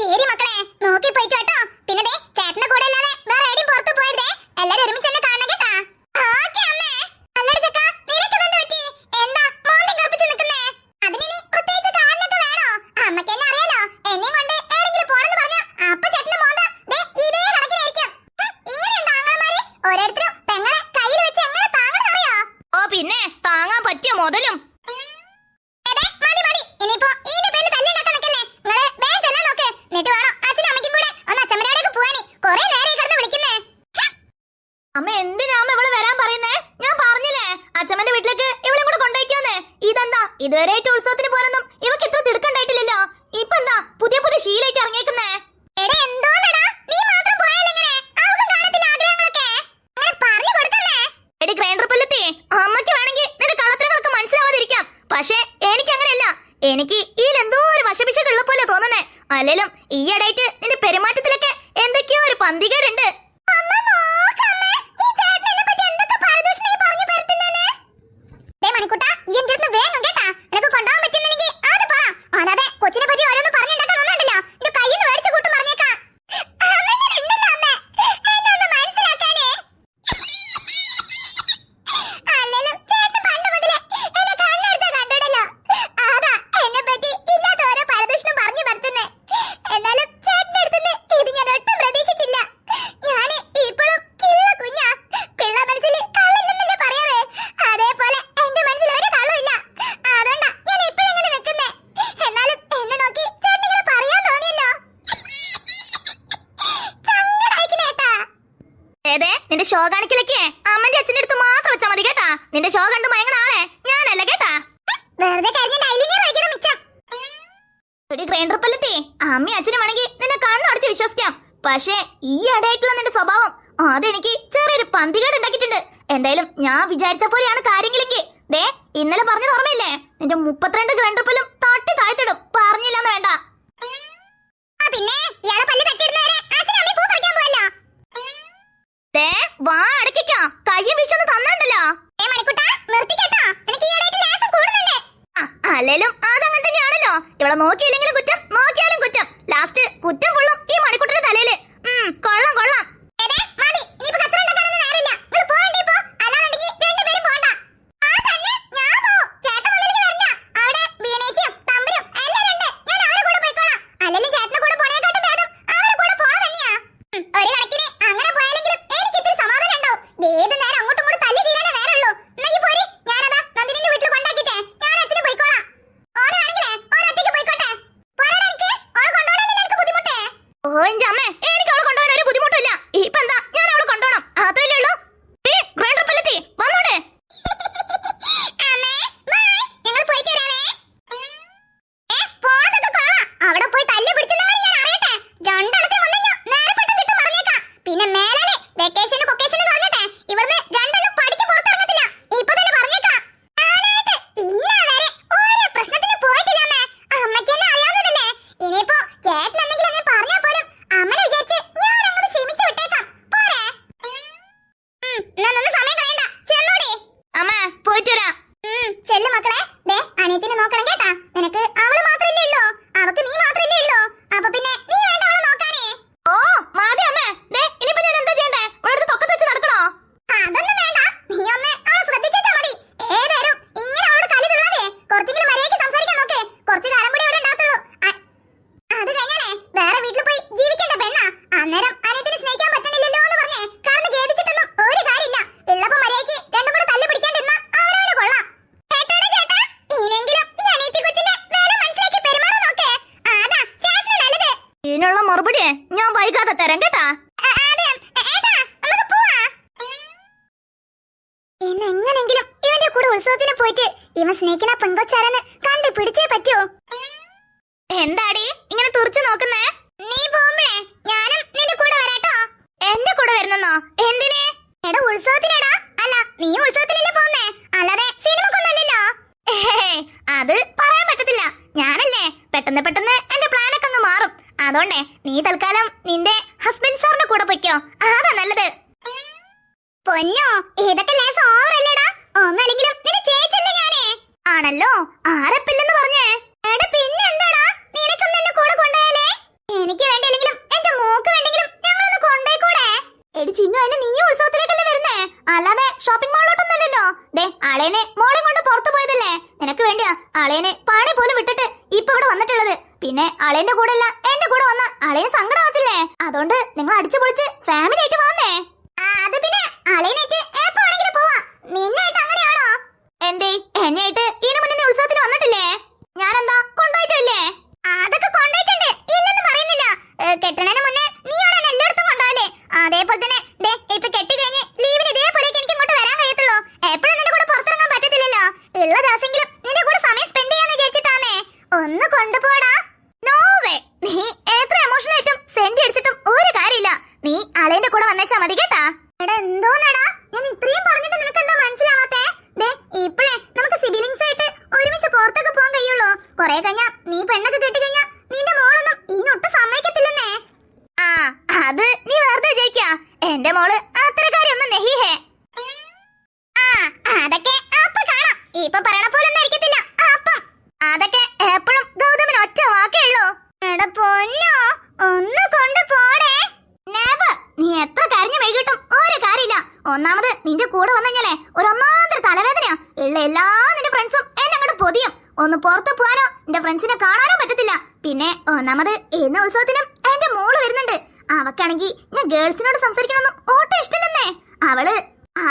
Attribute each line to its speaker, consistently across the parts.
Speaker 1: ശരി മക്കളെ, നോക്കി പോയിട്ട് കേട്ടോ. പിന്നെ ദേ ചേട്ടന്റെ കൂടെ അല്ലാതെ വേറെ എവിടെയും പുറത്ത് പോയരുതേ. എല്ലാരും ഒരുമിച്ച് തന്നെ കാണണം കേട്ടാ. ഓക്കേ അമ്മേ. അല്ലടി ചക്ക, നിനക്കെന്ത് പറ്റി? എന്താ മോന്തി കറുപ്പിച്ച് നിൽക്കുന്നേ? അതിനി പ്രത്യേകിച്ച് കാരണമൊക്കെ വേണോ? അമ്മയ്ക്ക് എന്നെ അറിയാലോ. എന്നെയും കൊണ്ട് എവിടെയെങ്കിലും പോണെന്ന് പറഞ്ഞാ അപ്പൊ ചേട്ടന്റെ മോന്ത ദേ ഇതേ കണക്കിനായിരിക്കും. ഇങ്ങനെയുണ്ടോ ആങ്ങളമാര്? ഓരോരുത്തരും പെങ്ങളെ കയ്യിൽ വെച്ച് എങ്ങനെ താങ്ങണമെന്ന് അറിയോ?
Speaker 2: ഓ പിന്നെ താങ്ങാൻ പറ്റിയ മുതലും.
Speaker 1: മതി മതി, ഇനിയിപ്പോ ഇതിന്റെ പേരിൽ തല്ലുണ്ടാക്കാൻ നിൽക്കല്ലേ. നിങ്ങള് വേഗം ചെല്ലാൻ നോക്ക്. എന്നിട്ട് വേണം അച്ഛനും അമ്മയ്ക്കും കൂടെ ഒന്ന് അച്ഛമ്മയുടെ പോവാനി. കൊറേ നേരം കിടന്ന് വിളിക്കുന്നേ.
Speaker 2: അമ്മ എന്തിനാ അമ്മ ഇവള് വരാൻ പറയുന്നേ? ഞാൻ പറഞ്ഞില്ലേ അച്ഛമ്മന്റെ വീട്ടിലേക്ക് ഇവളെ കൂടെ കൊണ്ടുപോയിക്കോന്ന്. ഇതെന്താ ഇതുവരെയായിട്ട് ഉത്സവത്തിന് പോരൊന്നും ഇവക്ക് ഇത്ര തിടുക്കണ്ടായിട്ടില്ലല്ലോ. ഇപ്പൊ എന്താ പുതിയ പുതിയ ശീലമായിട്ട് ഇറങ്ങിയേക്കുന്നേ?
Speaker 1: എടാ എന്തോന്നടാ, നീ മാത്രം പോയാലെങ്ങനെ? അവക്കും കാണത്തില്ല ആഗ്രഹങ്ങളൊക്കെ. അങ്ങനെ പറഞ്ഞു കൊടുക്കല്ലേ.
Speaker 2: എടി ഗ്രൈൻഡർ പുല്ലത്തി, അമ്മയ്ക്ക് വേണമെങ്കിൽ നിന്റെ കളത്തിനൊക്കെ മനസ്സിലാവാതിരിക്കാം. പക്ഷേ എനിക്ക് അങ്ങനെയല്ല. എനിക്ക് ഇതിലെന്തോ ഒരു വശപിശകുള്ള പോലെ തോന്നുന്നേ. അല്ലേലും ഈ ഇടയായിട്ട് നിന്റെ പെരുമാറ്റത്തിലൊക്കെ എന്തൊക്കെയോ ഒരു പന്തികേടുണ്ട്. നിന്റെ ഷോ കാണിക്കലൊക്കെ അമ്മന്റെ അച്ഛന്റെ അടുത്ത് മാത്രം വെച്ചാൽ മതി കേട്ടാ. നിന്റെ ഷോ കണ്ടു മയങ്ങണ ആളെ ഞാനല്ല കേട്ടാ. എടി ഗ്രൈൻഡർ പല്ലത്തി, അമ്മയും അച്ഛനും വേണമെങ്കിൽ നിന്നെ കണ്ണടച്ച് വിശ്വസിക്കാം. പക്ഷേ ഈ ഇടയായിട്ടുള്ള നിന്റെ സ്വഭാവം അതെനിക്ക് ചെറിയൊരു പന്തികേട് ഉണ്ടാക്കിയിട്ടുണ്ട്. എന്തായാലും ഞാൻ വിചാരിച്ച പോലെയാണ് കാര്യങ്ങളെങ്കിൽ ദേ ഇന്നലെ പറഞ്ഞത് ഓർമ്മയില്ലേ? നിന്റെ 32 ഗ്രൈൻഡർ പല്ലും തട്ടി താഴ്ത്തിടും. പറഞ്ഞില്ലെന്ന് വേണ്ട.
Speaker 1: പിന്നെ ഇയാളെ പല്ല് തട്ടിയിടുന്നവരെ അച്ഛനും അമ്മയും പൂ പറിക്കാൻ പോവല്ലോ.
Speaker 2: ദേ വാ അടക്കിക്കോ, കയ്യും വീശൊന്ന് തന്നണ്ടല്ലോ. അല്ലേലും അതങ്ങനെ തന്നെയാണല്ലോ. ഇവിടെ നോക്കിയില്ലെങ്കിലും കുറ്റം, നോക്കിയാലും കുറ്റം. ലാസ്റ്റ് കുറ്റം ഫുള്ളും ഈ മണിക്കുട്ടന്റെ തലയില്. കൊള്ളാം കൊള്ളാം. മറുപടിയെ ഞാൻ വൈകാതെ തരാം കേട്ടാ.
Speaker 1: എങ്ങനെങ്കിലും ഇവന്റെ കൂടെ ഉത്സവത്തിന് പോയിട്ട് ഇവൻ സ്നേഹിക്കുന്ന പെങ്കൊച്ചാരെന്ന് കണ്ടുപിടിച്ചേ പറ്റൂ.
Speaker 2: എന്താടി ഇങ്ങനെ തുറച്ചു നോക്കുന്നേ?
Speaker 1: നീ പോകുമ്പോഴേ ഞാനും നിന്റെ കൂടെ വരാട്ടോ.
Speaker 2: എന്റെ കൂടെ വരുന്നോ? എന്തിനെ?
Speaker 1: എടാ ഉത്സവത്തിനെടാ. അല്ല നീ ഉത്സവത്തിനല്ലേ പോകുന്നേ, അല്ലാതെ സിനിമക്കൊന്നല്ലല്ലോ.
Speaker 2: അത് പറയാൻ പറ്റത്തില്ല. ഞാനല്ലേ പെട്ടെന്ന് പെട്ടെന്ന് എന്റെ പ്ലാനൊക്കെ അങ്ങ് മാറും. അതുകൊണ്ടേ നീ തൽക്കാലം നിന്റെ ഹസ്ബൻഡ് സാറിന്റെ കൂടെ പൊയ്ക്കോ, അതാ നല്ലത്.
Speaker 1: പൊന്നോ ഇതൊക്കെ ലേസം ഓവറല്ലേടാ. ഒന്നല്ലെങ്കിലും നിന്റെ ചേച്ചല്ലേ ഞാനേ.
Speaker 2: ആണല്ലോ, ആരപ്പില്ലെന്ന് പറഞ്ഞേ.
Speaker 1: എടാ പിന്നെ എന്താടാ, നിനക്കൊന്നും എന്നെ കൂടെ കൊണ്ടുപോയാലേ? എനിക്ക്
Speaker 2: പണി പോലും വിട്ടിട്ട് ഇപ്പൊ ഇവിടെ വന്നിട്ടുള്ളത്. പിന്നെ അളയന്റെ കൂടെ അല്ല എന്റെ കൂടെ വന്ന അളയന് സങ്കടമാവത്തില്ലേ? അതുകൊണ്ട് നിങ്ങൾ അടിച്ചു പൊളിച്ച് ഫാമിലി ആയിട്ട് വന്നേ.
Speaker 1: അത് പിന്നെ അളയനായിട്ട് എപ്പോ വേണമെങ്കിലും പോവാ. നിന്നായിട്ട് അങ്ങനെയാണോ?
Speaker 2: എന്തേ എന്നെയായിട്ട് ഇതിനു മുന്നേ നീ ഉത്സവത്തിന് വന്നിട്ടില്ലേ? ഞാനെന്താ കൊണ്ടുപോയിട്ടില്ലേ?
Speaker 1: അതൊക്കെ കൊണ്ടുപോയിട്ടുണ്ട്, ഇല്ലെന്ന് പറയുന്നില്ല. കെട്ടണേന് മുന്നേ നീയാണ് എന്നെ എല്ലായിടത്തും കൊണ്ടുപോകല്ലേ. അതേപോലെ തന്നെ ദേ ഇപ്പൊ കെട്ടി കഴിഞ്ഞ് ലീവിന് ഇതേപോലെയൊക്കെ എനിക്ക് ഇങ്ങോട്ട് വരാൻ കഴിയത്തുള്ളൂ. എപ്പോഴും നിന്റെ കൂടെ പുറത്തിറങ്ങാൻ പറ്റത്തില്ലല്ലോ. ഉള്ള ദിവസമെങ്കിലും നിന്റെ കൂടെ സമയം സ്പെൻഡ് ചെയ്യാന്ന് വിചാരിച്ചിട്ടാണേ. ഒന്ന് കൊണ്ടുപോടാ.
Speaker 2: No way. നീ എത്ര എമോഷണൽ ആയിട്ടും സെന്റ് അടിച്ചിട്ടും ഒരു കാര്യമില്ല. നീ അളയന്റെ കൂടെ വന്നേച്ചാ മതി കേട്ടാ.
Speaker 1: എടാ എന്തോന്നടാ, ഞാൻ ഇത്രയും പറഞ്ഞിട്ട് നിനക്ക് എന്താ മനസ്സിലാവാത്തേ? ദേ ഇപ്പഴേ നമുക്ക് സിബിലിങ്സ് ആയിട്ട് ഒരുമിച്ച് പുറത്തൊക്കെ പോകാൻ കഴിയുള്ളൂ. കൊറേ കഴിഞ്ഞാ നീ പെണ്ണൊക്കെ കെട്ടി കഴിഞ്ഞാ നിന്റെ മോളൊന്നും ഇതിനൊട്ടും സമ്മതിക്കത്തില്ലെന്നേ.
Speaker 2: ആ അത് നീ വെറുതെ വിചാരിക്കാ. എന്റെ മോള് അത്രക്കാരിയൊന്നും നെഹിഹേ.
Speaker 1: ആ അതൊക്കെ അപ്പൊ കാണാം. ഇപ്പൊ പറയണ പോലെ ഒന്നും ആയിരിക്കത്തില്ല അപ്പം.
Speaker 2: അതൊക്കെ എപ്പോഴും ഗൗതമിന് ഒറ്റ വാക്കേ ഉള്ളൂ.
Speaker 1: എടാ പൊന്നോ, ഒന്ന് കൊണ്ടുപോടേ.
Speaker 2: നെവർ. നീ എത്ര കരഞ്ഞു മെഴുകിട്ടും ഒരു കാര്യമില്ല. ഒന്നാമത് നിന്റെ കൂടെ വന്നു കഴിഞ്ഞാലേ ഒരു ഒന്നാന്തര തലവേദനയാ. ഉള്ള എല്ലാ നിന്റെ ഫ്രണ്ട്സും എന്നെ അങ്ങോട്ട് പൊതിയും. ഒന്ന് പുറത്ത് പോകാനോ എന്റെ ഫ്രണ്ട്സിനെ കാണാനോ പറ്റത്തില്ല. പിന്നെ ഒന്നാമത് ഇന്ന് ഉത്സവത്തിനും എന്റെ മോള് വരുന്നുണ്ട്. അവക്കാണെങ്കിൽ ഞാൻ ഗേൾസിനോട് സംസാരിക്കണമെന്നും ഓട്ടം ഇഷ്ടമല്ലെന്നേ.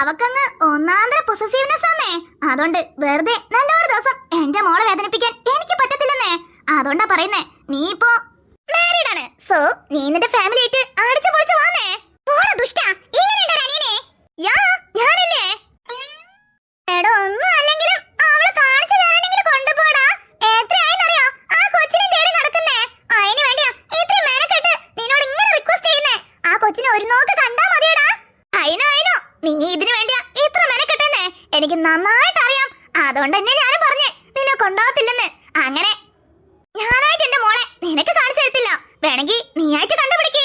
Speaker 2: അവക്കങ്ങ് ഒന്നാന്തര പൊസസീവ്നെസ് ആന്നേ. അതുകൊണ്ട് വെറുതെ നല്ലൊരു ദിവസം എന്റെ മോളെ വേദനിപ്പിക്കാൻ എനിക്ക് പറ്റത്തില്ലെന്നേ. അതുകൊണ്ടാ പറയുന്നേ, നീ ഇപ്പോ മാരീഡ് ആണ്. സോ നീ നിന്റെ ഫാമിലി ആയിട്ട് അടിച്ചു പൊളിച്ചു വന്നേ.
Speaker 1: ഓടാ ദുഷ്ടാ, ഇങ്ങനെയുണ്ടോ അനിയനെ?
Speaker 2: യാ ഞാനില്ലേ.
Speaker 1: എടാ ഒന്നും അല്ലെങ്കിലും അവളെ കാണിച്ചു തരാനെങ്കിലും കൊണ്ടുപോടാ. എത്രയായെന്നറിയോ ആ കൊച്ചിനെ തേടി നടക്കുന്നേ. അതിന് വേണ്ടിയാ ഇത്രയും മെനക്കെട്ട് നിന്നോട് ഇങ്ങനെ റിക്വസ്റ്റ് ചെയ്യുന്നേ. ആ കൊച്ചിനെ ഒരു നോക്ക് കണ്ടാ മതിയടാ.
Speaker 2: അയിനോ നീ ഇതിനു വേണ്ടിയാ ഇത്ര മെനക്കെട്ടെന്നേ എനിക്ക് നന്നായിട്ട് അറിയാം. അതുകൊണ്ട് തന്നെ ഞാനും പറഞ്ഞേ നിന്നെ കൊണ്ടുപോകത്തില്ലെന്ന്. അങ്ങനെ ഞാനായിട്ട് എന്റെ മോളെ നിനക്ക് കാണിച്ചു തരത്തില്ല. വേണമെങ്കിൽ നീയായിട്ട് കണ്ടുപിടിക്കേ.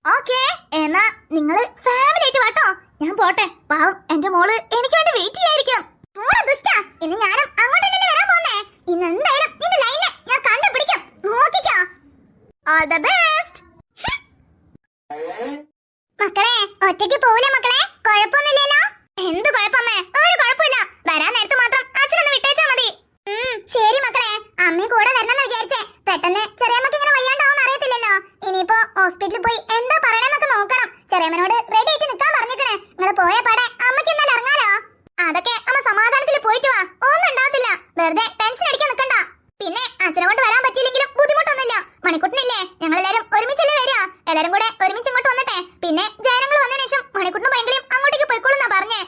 Speaker 2: ഓക്കേ, എന്നാ നിങ്ങള് ഫാമിലി ആയിട്ട് വാട്ടോ. ഞാൻ പോട്ടെ. പാവം എന്റെ മോള് എനിക്ക് വേണ്ടി വെയിറ്റ് ചെയ്യായിരിക്കും.
Speaker 1: ഓടാ ദുഷ്ടാ, ഇന്ന് ഞാനും അങ്ങോട്ട് തന്നെ വരാൻ പോന്നേ. ഇന്ന് എന്തായാലും നിന്റെ ലൈനെ ഞാൻ കണ്ടുപിടിക്കും. നോക്കിക്കോ.
Speaker 2: All the best.
Speaker 1: മക്കളെ ഒറ്റയ്ക്ക് പോവില്ല മക്കളെ, കുഴപ്പമൊന്നുമില്ലല്ലോ.
Speaker 2: എന്ത് കുഴപ്പമേ? ഒരു കുഴപ്പമില്ല. വരാൻ നേരത്ത് മാത്രം അച്ഛനൊന്ന് വിട്ടേച്ചാ മതി.
Speaker 1: ശരി മക്കളെ, അമ്മ കൂടെ വരണമെന്ന് വിചാരിച്ചേ. പെട്ടെന്ന് ചെറിയമ്മക്ക് ഇങ്ങനെ വയ്യാണ്ടാവും അറിയത്തില്ലല്ലോ. ഇനിയിപ്പോ ഹോസ്പിറ്റലിൽ പോയി എന്താ പറയണെന്നൊക്കെ നോക്കണം. ചെറിയമ്മനോട് റെഡി ആയിട്ട് നിൽക്കാൻ പറഞ്ഞിക്കണേ. നിങ്ങൾ പോയ പാടെ അമ്മയ്ക്ക് ഇന്നലെ ഇറങ്ങാലോ.
Speaker 2: അതൊക്കെ അമ്മ സമാധാനത്തിൽ പോയിട്ട് വാ. ഒന്നും ഉണ്ടാവത്തില്ല. വെറുതെ ടെൻഷൻ അടിക്കാൻ നിൽക്കണ്ട. പിന്നെ അച്ഛനെ കൊണ്ട് വരാൻ പറ്റിയില്ലെങ്കിലും ബുദ്ധിമുട്ടൊന്നുമില്ല. മണിക്കുട്ടനില്ലേ, ഞങ്ങളെല്ലാരും ഒരുമിച്ചല്ലേ വരിക. എല്ലാരും കൂടെ ഒരുമിച്ച് ഇങ്ങോട്ട് വന്നിട്ടെ. പിന്നെ ജനങ്ങൾ വന്നതിന് ശേഷം മണിക്കുട്ടനും ഭയങ്കരയും അങ്ങോട്ടേക്ക് പോയിക്കോളൂന്നാ പറഞ്ഞേ.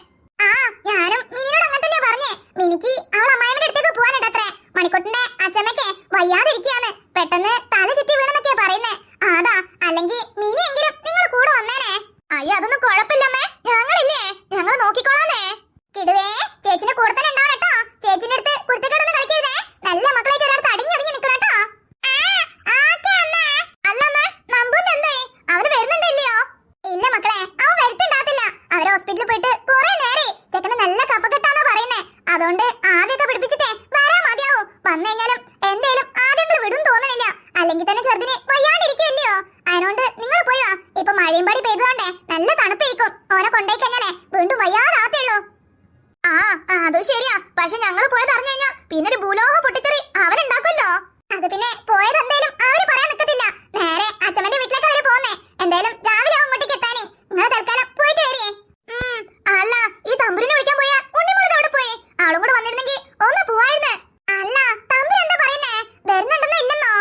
Speaker 1: ആ ഞാനും മിനിനോട് അങ്ങനെ തന്നെയാ പറഞ്ഞേ. മിനിക്ക് അവൾ അമ്മായിയുടെ അടുത്തേക്ക് പോകാനുണ്ടത്രേ. മണിക്കുട്ടന്റെ അച്ഛമ്മയ്ക്ക് വയ്യാതിരിക്കുകയാണ്. പെട്ടെന്ന് തല ചുറ്റി വീണെന്നൊക്കെയാ പറയുന്നേ. അതാ, അല്ലെങ്കിൽ മിനിയെങ്കിലും നിങ്ങൾ കൂടെ വന്നേനെ.
Speaker 2: അയ്യോ അതൊന്നും കുഴപ്പമില്ലമ്മേ. ഞങ്ങളില്ലേ, ഞങ്ങൾ നോക്കിക്കോളാന്നേ.
Speaker 1: കിടുവേ, ചേച്ചിന്റെ കൂടെ തന്നെ ഉണ്ടാവണം കേട്ടോ. ചേച്ചിന്റെ അടുത്ത് കുരുത്തക്കേടൊന്നും കളിക്കരുതേ. നല്ല മക്കളായിട്ട് ഒരിടത്ത് അടങ്ങി ഒതുങ്ങി നിൽക്കണം കേട്ടോ.
Speaker 2: അല്ലമ്മേ, നമ്പൂന്റെ എന്തായി? അവന് വരുന്നുണ്ടല്ലയോ?
Speaker 1: ഇല്ല മക്കളെ, അവൻ വരുത്തുണ്ടാകത്തില്ല. അവര് ഹോസ്പിറ്റലിൽ പോയിട്ട് കുറെ നേരെ. ചെക്കന് നല്ല കഫക്കെട്ടാന്നാ പറയുന്നേ. അതുകൊണ്ട് ആദ്യമൊക്കെ പിടിപ്പിച്ചിട്ടേ വരാൻ മതിയാവും. വന്നു കഴിഞ്ഞാലും എന്തേലും ആദ്യങ്ങൾ വിടും തോന്നണില്ല. അല്ലെങ്കിൽ തന്നെ ചെറുതിന് വയ്യാണ്ടിരിക്കുമല്ലയോ. അതിനോണ്ട് നിങ്ങൾ പോയോ. ഇപ്പൊ മഴയും പാടി പെയ്തുകൊണ്ടേ നല്ല തണുപ്പേക്കും. ഓനെ കൊണ്ടേ കഴിഞ്ഞാലേ വീണ്ടും വയ്യാതാത്തേയുള്ളൂ.
Speaker 2: ആ അതും ശരിയാ. പക്ഷെ ഞങ്ങൾ പോയത് അറിഞ്ഞു കഴിഞ്ഞാ പിന്നെ ഒരു ഭൂലോഹ പൊട്ടിത്തെറി അവനുണ്ടാക്കുമല്ലോ.
Speaker 1: അത് പിന്നെ പോയത് എന്തായാലും അവര് പറയാൻ നിൽക്കത്തില്ല. നേരെ അച്ഛമ്മന്റെ വീട്ടിലേക്ക് അവര് പോകുന്നേ. എന്തായാലും രാവിലെ അങ്ങോട്ടേക്ക് എത്താനേ. നിങ്ങൾ തൽക്കാലം പോയിട്ട് വരികയെ.
Speaker 2: അല്ല, ഈ തമ്പുരിനെ വിളിക്കാൻ പോയാ ഉണ്ണിമോള് അവിടെ പോയി. അവളും കൂടെ വന്നിരുന്നെങ്കിൽ ഒന്ന് പോവായിരുന്നു.
Speaker 1: അല്ല, തമ്പുരു എന്താ പറയുന്നേ? വരുന്നുണ്ടെന്നോ ഇല്ലെന്നോ?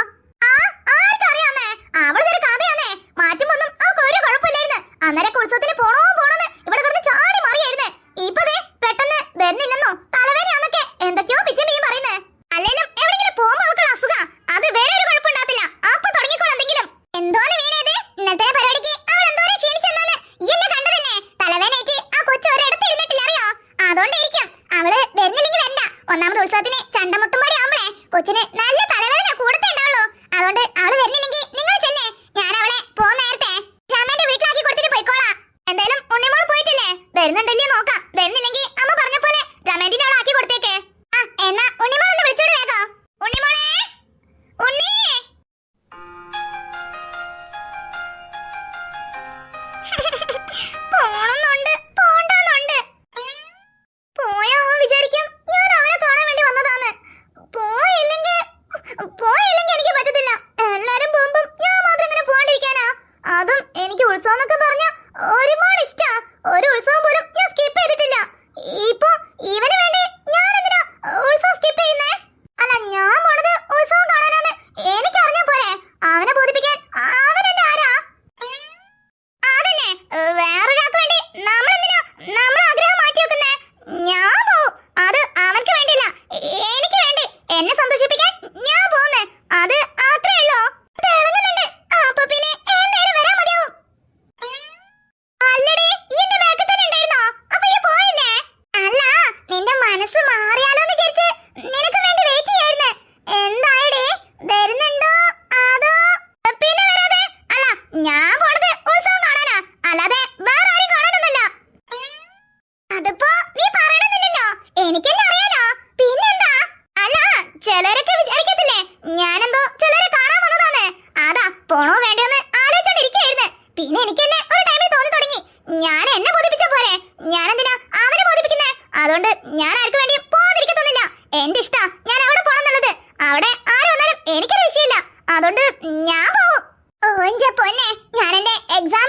Speaker 2: ആർക്കറിയാമേ, അവളൊരു കഥയാന്നേ. മാറ്റുമ്പൊന്നും അവൾക്ക് ഒരു കുഴപ്പമില്ലായിരുന്നു. അന്നേരൊക്കെ ഉത്സവത്തിന് പോണോന്ന് ഇവിടെ കിടന്ന് ചാടി മാറിയായിരുന്നു. ഇപ്പൊ ദേ പെട്ടെന്ന് വരുന്നില്ലെന്നോ തലവേദനയാന്നൊക്കെ എന്തൊക്കെയോ പിച്ചേ മീൻ പറയുന്നേ. അല്ലേലും എവിടെങ്കിലും പോകുമ്പോ അവൾക്കുള്ള അസുഖം അത് വേറെ ഒരു കുഴപ്പമുണ്ടാകത്തില്ല. അപ്പൊ തുടങ്ങിക്കോളൂ എന്തെങ്കിലും.
Speaker 1: എന്തോന്ന് വീണേത്? ഇന്നത്തെ പരിപാടിക്ക് അവൾ എന്തോരം ക്ഷീണിച്ചെന്നാണ് ഈ എന്നെ കണ്ടതല്ലേ. തലവേദനയായിട്ട് ആ കൊച്ചു ഒരിടത്ത് ഇരുന്നിട്ടില്ല അറിയോ. അതുകൊണ്ടായിരിക്കും അവള് വരുന്നില്ലെങ്കിൽ വരണ്ട. ഒന്നാമത് ഉത്സവത്തിന് ചണ്ടമുട്ടുംപാടി ആവുമ്പളേ കൊച്ചിന് നല്ല തലവേദന കൂടത്തേ ഉണ്ടാവുള്ളൂ. അതുകൊണ്ട് അവള് വരുന്നില്ലെങ്കിൽ നിങ്ങൾ ചെല്ലേ. ഞാൻ അവളെ പോന്ന നേരത്തെ രാമേന്റെ വീട്ടിലാക്കി കൊടുത്തിട്ട് പോയിക്കോളാം.
Speaker 2: എന്തായാലും ഉണ്ണിമോള് പോയിട്ടില്ലേ? വരുന്നുണ്ടല്ലേ നോക്കാം. വരുന്നില്ലെങ്കിൽ അമ്മ പറഞ്ഞ പോലെ രമേന്റിനെ അവളെ ആക്കി കൊടുത്തേക്ക്.
Speaker 1: എന്നാ ഉണ്ണിമോളൊന്ന് വിളിച്ചോട് വേഗം.
Speaker 2: ഉണ്ണിമോളെ, ഉണ്ണി.
Speaker 1: പോണെന്നുണ്ട്, പോണ്ടെന്നുണ്ട്. പോയാ അവൻ വിചാരിക്കും ഞാൻ അവനെ കാണാൻ പോരെ. ഞാനെന്തിനാ അവനെ ബോധിപ്പിക്കുന്നേ? അതുകൊണ്ട് ഞാൻ ആർക്കു വേണ്ടി പോകാതിരിക്കത്തൊന്നുമില്ല. എന്റെ ഇഷ്ടാ ഞാൻ അവിടെ പോണെന്നുള്ളത്. അവിടെ ആര് വന്നാലും എനിക്കൊരു വിഷയമില്ല. അതുകൊണ്ട് ഞാൻ പോകും. ഓ എന്റെ പൊന്നെ, ഞാൻ എന്റെ എക്സാം